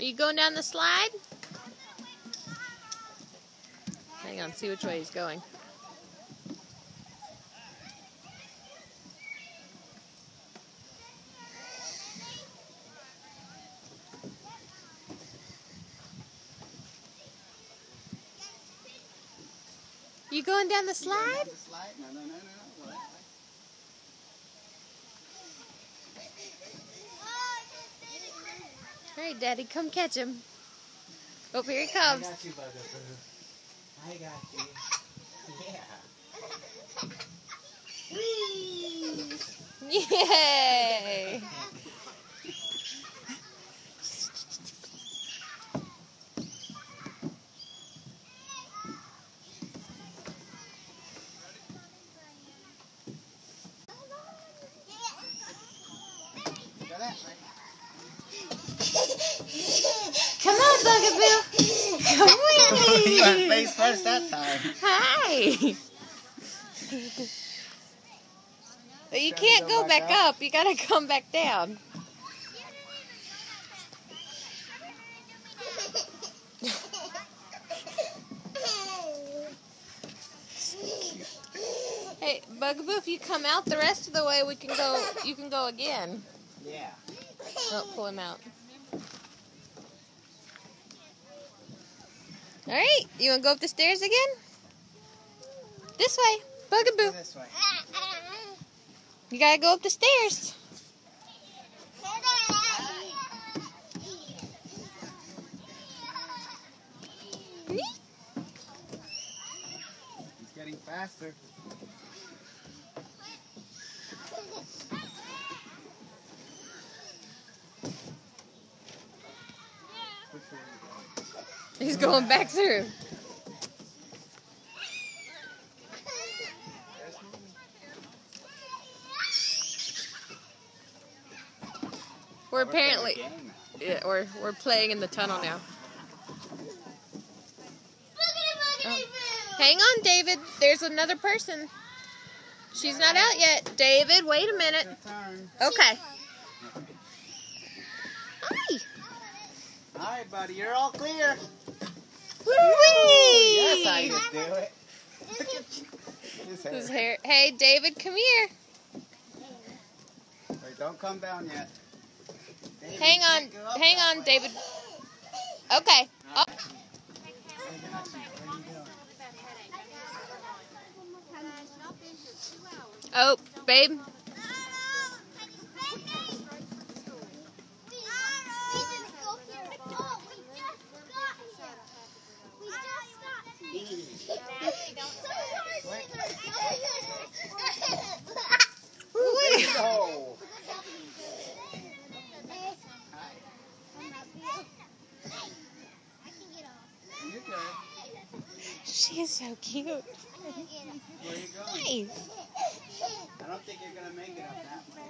Are you going down the slide? Hang on, see which way he's going. You going down the slide? No. All right, Daddy, come catch him. Oh, here he comes. I got you, Bugaboo. I got you. Yeah. Whee! Yay! Come on, Bugaboo. Come with me. You went face first that time. Hi. But you can't go back up. You gotta come back down. Hey, Bugaboo, if you come out the rest of the way, we can go. You can go again. Yeah. Oh, pull him out. All right, you want to go up the stairs again? This way, Bugaboo. This way. You gotta go up the stairs. He's getting faster. He's going back through. We're apparently, yeah, we're playing in the tunnel now. Oh. Hang on, David. There's another person. She's not out yet. David, wait a minute. Okay. Hi. All right, buddy. You're all clear. Whee! That's how you do it. His hair. Hey, David, come here. Wait, don't come down yet. David, Hang on, David. Okay. Oh. Oh, babe. Go. She is so cute. Where are you going? Hi. I don't think you're going to make it up that way.